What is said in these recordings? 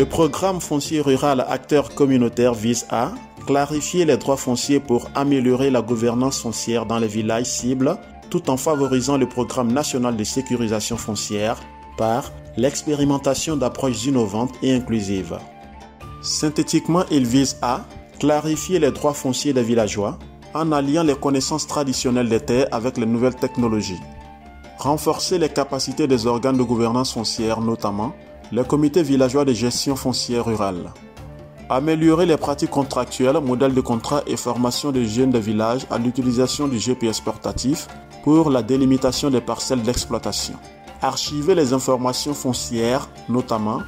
Le programme foncier rural acteur communautaire vise à clarifier les droits fonciers pour améliorer la gouvernance foncière dans les villages cibles, tout en favorisant le programme national de sécurisation foncière par l'expérimentation d'approches innovantes et inclusives. Synthétiquement, il vise à clarifier les droits fonciers des villageois en alliant les connaissances traditionnelles des terres avec les nouvelles technologies. Renforcer les capacités des organes de gouvernance foncière, notamment les comités villageois de gestion foncière rurale. Améliorer les pratiques contractuelles, modèles de contrat et formation des jeunes des villages à l'utilisation du GPS portatif pour la délimitation des parcelles d'exploitation. Archiver les informations foncières, notamment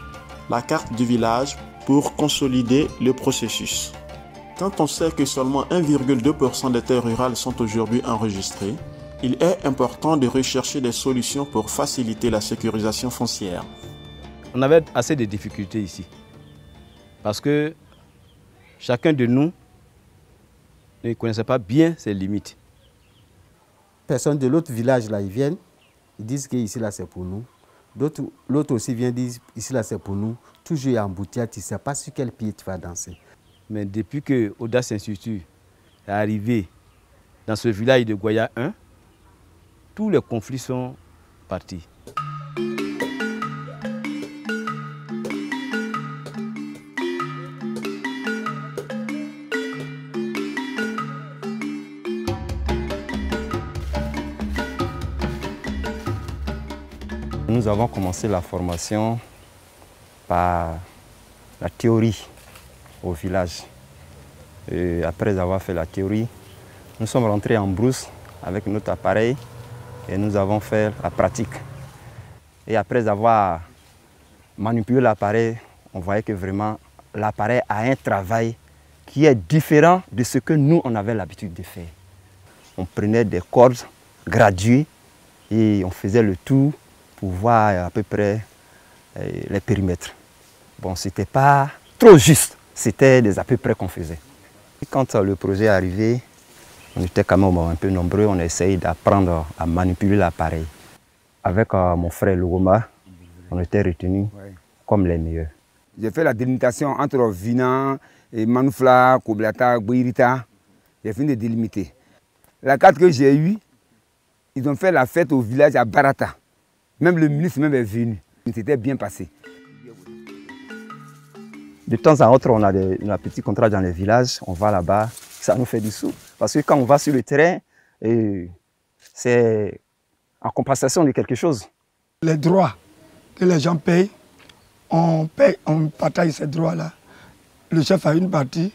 la carte du village, pour consolider le processus. Quand on sait que seulement 1,2% des terres rurales sont aujourd'hui enregistrées, il est important de rechercher des solutions pour faciliter la sécurisation foncière. On avait assez de difficultés ici, parce que chacun de nous ne connaissait pas bien ses limites. Personnes de l'autre village, là, ils viennent, ils disent que ici, là, c'est pour nous. L'autre aussi vient dire, ici, là, c'est pour nous. Toujours embouteillage, tu ne sais pas sur quel pied tu vas danser. Mais depuis que Audace Institute est arrivé dans ce village de Goya 1, tous les conflits sont partis. Nous avons commencé la formation par la théorie au village. Et après avoir fait la théorie, nous sommes rentrés en brousse avec notre appareil et nous avons fait la pratique. Et après avoir manipulé l'appareil, on voyait que vraiment l'appareil a un travail qui est différent de ce que nous, on avait l'habitude de faire. On prenait des cordes graduées et on faisait le tour pour voir à peu près les périmètres. Bon, ce n'était pas trop juste, c'était des à peu près qu'on faisait. Et quand le projet est arrivé, on était quand même un peu nombreux, on a essayé d'apprendre à manipuler l'appareil. Avec mon frère Logoma, on était retenus comme les meilleurs. J'ai fait la délimitation entre Vinan et Manoufla, Koblata, Bouirita. J'ai fini de délimiter. La carte que j'ai eue, ils ont fait la fête au village à Barata. Même le ministre même est venu. C'était bien passé. De temps à autre, on a des petits contrats dans les villages, on va là-bas, ça nous fait du sous. Parce que quand on va sur le terrain, c'est en compensation de quelque chose. Les droits que les gens payent, on partage ces droits-là. Le chef a une partie,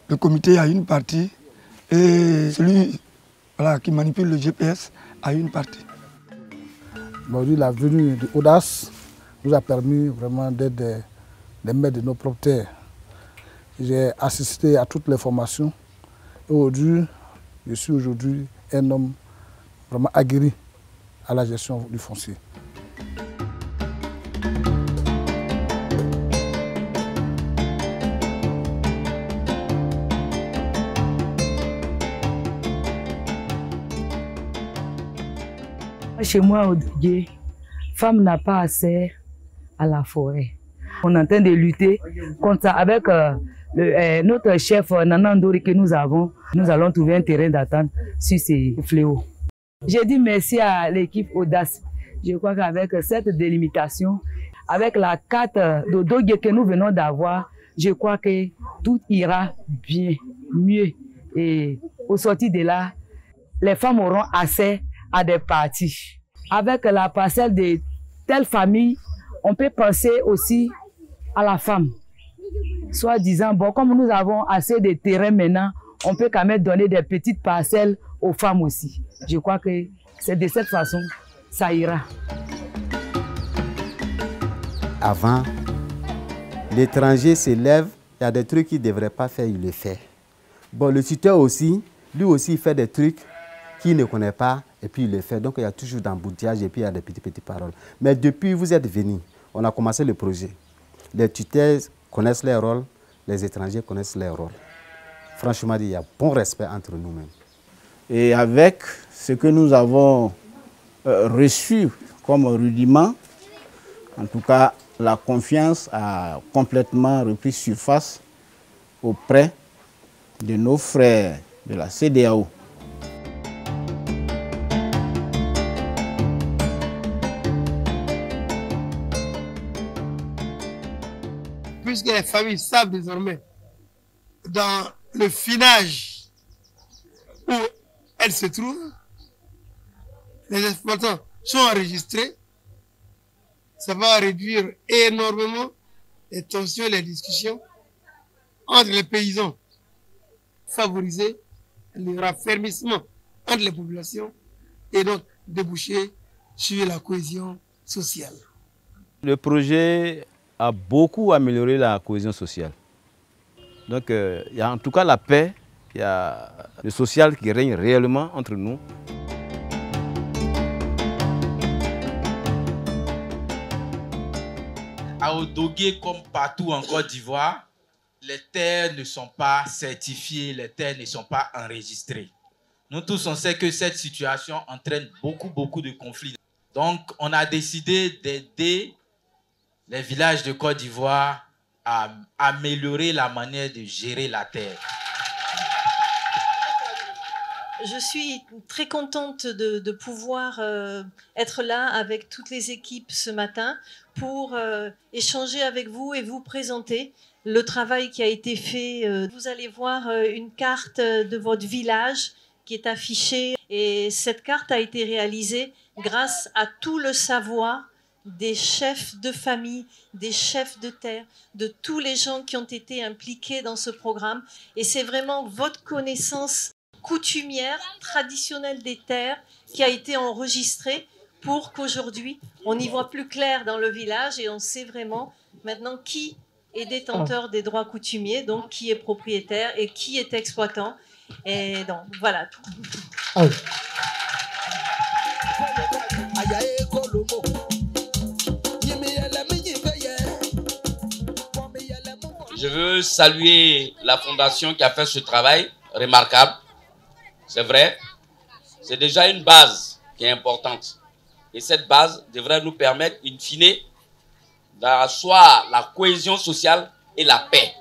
le comité a une partie, et celui qui manipule le GPS a une partie. Aujourd'hui, la venue de Audace nous a permis vraiment d'être des maîtres de nos propres terres. J'ai assisté à toutes les formations et aujourd'hui, je suis aujourd'hui un homme vraiment aguerri à la gestion du foncier. Chez moi, au Dieu, femme n'a pas accès à la forêt. On est en train de lutter contre ça avec notre chef Nanandori que nous avons. Nous allons trouver un terrain d'attente sur ces fléaux. J'ai dit merci à l'équipe Audace. Je crois qu'avec cette délimitation, avec la carte d'Odogué que nous venons d'avoir, je crois que tout ira bien, mieux. Et au sortir de là, les femmes auront accès à des parties. Avec la parcelle de telle famille, on peut penser aussi à la femme. Soit disant, bon, comme nous avons assez de terrain maintenant, on peut quand même donner des petites parcelles aux femmes aussi. Je crois que c'est de cette façon, ça ira. Avant, l'étranger se lève, il y a des trucs qu'il ne devrait pas faire, il le fait. Bon, le tuteur aussi, lui aussi, il fait des trucs qu'il ne connaît pas et puis il le fait. Donc il y a toujours d'embouteillage et puis il y a des petites paroles. Mais depuis que vous êtes venus, on a commencé le projet. Les tuteurs connaissent leur rôle, les étrangers connaissent leur rôle. Franchement, il y a bon respect entre nous-mêmes. Et avec ce que nous avons reçu comme rudiment, en tout cas la confiance a complètement repris surface auprès de nos frères de la CEDEAO. Puisque les familles savent désormais dans le finage où elles se trouvent, les exploitants sont enregistrés, ça va réduire énormément les tensions et les discussions entre les paysans, favoriser le raffermissement entre les populations et donc déboucher sur la cohésion sociale. Le projet a beaucoup amélioré la cohésion sociale. Donc il y a en tout cas la paix, il y a le social qui règne réellement entre nous. À Odogué, comme partout en Côte d'Ivoire, les terres ne sont pas certifiées, les terres ne sont pas enregistrées. Nous tous, on sait que cette situation entraîne beaucoup de conflits. Donc, on a décidé d'aider les villages de Côte d'Ivoire à améliorer la manière de gérer la terre. Je suis très contente de pouvoir être là avec toutes les équipes ce matin pour échanger avec vous et vous présenter le travail qui a été fait. Vous allez voir une carte de votre village qui est affichée et cette carte a été réalisée grâce à tout le savoir des chefs de famille, des chefs de terre, de tous les gens qui ont été impliqués dans ce programme. Et c'est vraiment votre connaissance coutumière, traditionnelle des terres qui a été enregistrée pour qu'aujourd'hui, on y voit plus clair dans le village et on sait vraiment maintenant qui est détenteur des droits coutumiers, donc qui est propriétaire et qui est exploitant. Et donc, voilà. Je veux saluer la fondation qui a fait ce travail remarquable. C'est vrai, c'est déjà une base qui est importante. Et cette base devrait nous permettre, in fine, d'asseoir la cohésion sociale et la paix.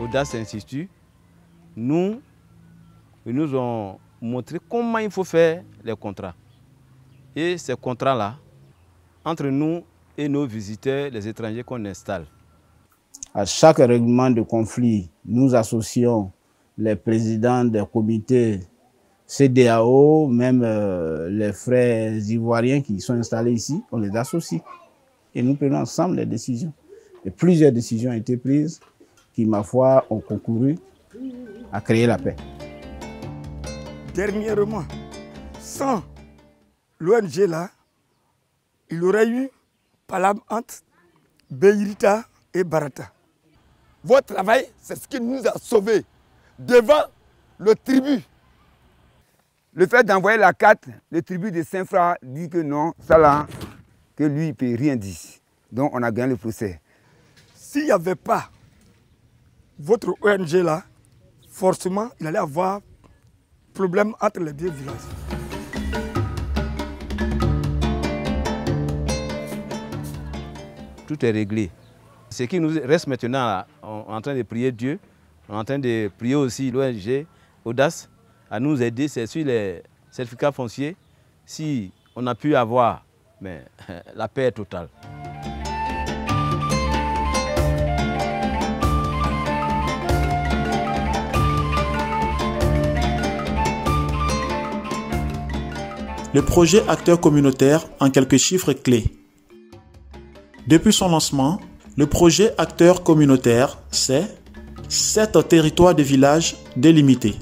Audace Institut, nous ont montré comment il faut faire les contrats. Et ces contrats-là, entre nous et nos visiteurs, les étrangers qu'on installe. À chaque règlement de conflit, nous associons les présidents des comités CEDEAO, même les frères ivoiriens qui sont installés ici, on les associe. Et nous prenons ensemble les décisions. Et plusieurs décisions ont été prises qui, ma foi, ont concouru à créer la paix. Dernièrement, sans l'ONG là, il y aurait eu palabre entre Beirita et Barata. Votre travail, c'est ce qui nous a sauvés devant le tribut. Le fait d'envoyer la carte, le tribut de Saint-Fra dit que non, ça là, que lui, il ne peut rien dire. Donc on a gagné le procès. S'il n'y avait pas votre ONG là, forcément, il allait avoir problème entre les deux villages. Tout est réglé. Ce qui nous reste maintenant, là, on est en train de prier Dieu, on est en train de prier aussi l'ONG Audace à nous aider, c'est sur les certificats fonciers, si on a pu avoir, mais la paix est totale. Le projet Acteurs communautaires en quelques chiffres clés. Depuis son lancement, le projet Acteurs communautaires, c'est 7 territoires de villages délimités,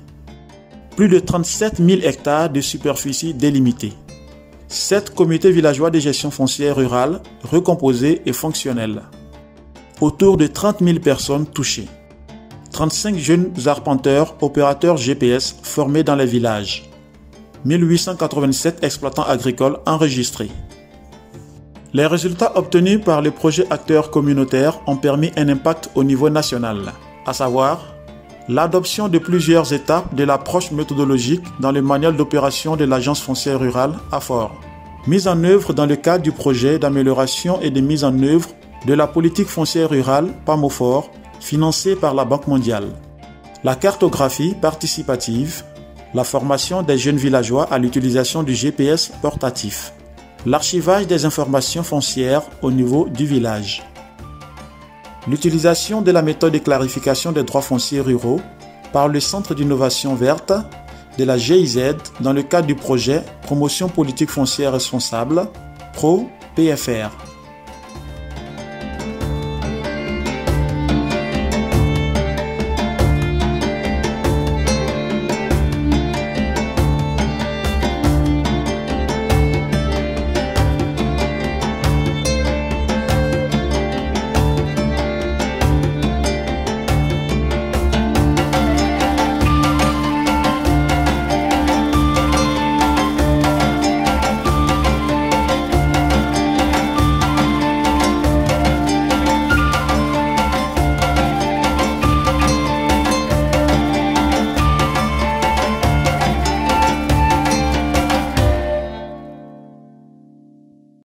plus de 37 000 hectares de superficie délimitée, 7 comités villageois de gestion foncière rurale recomposés et fonctionnels, autour de 30 000 personnes touchées, 35 jeunes arpenteurs opérateurs GPS formés dans les villages, 1887 exploitants agricoles enregistrés. Les résultats obtenus par les projets acteurs communautaires ont permis un impact au niveau national, à savoir l'adoption de plusieurs étapes de l'approche méthodologique dans le manuel d'opération de l'Agence foncière rurale AFOR, mise en œuvre dans le cadre du projet d'amélioration et de mise en œuvre de la politique foncière rurale PAMOFOR, financé par la Banque mondiale, la cartographie participative, la formation des jeunes villageois à l'utilisation du GPS portatif, l'archivage des informations foncières au niveau du village, l'utilisation de la méthode de clarification des droits fonciers ruraux par le Centre d'innovation verte de la GIZ dans le cadre du projet Promotion politique foncière responsable, PRO-PFR.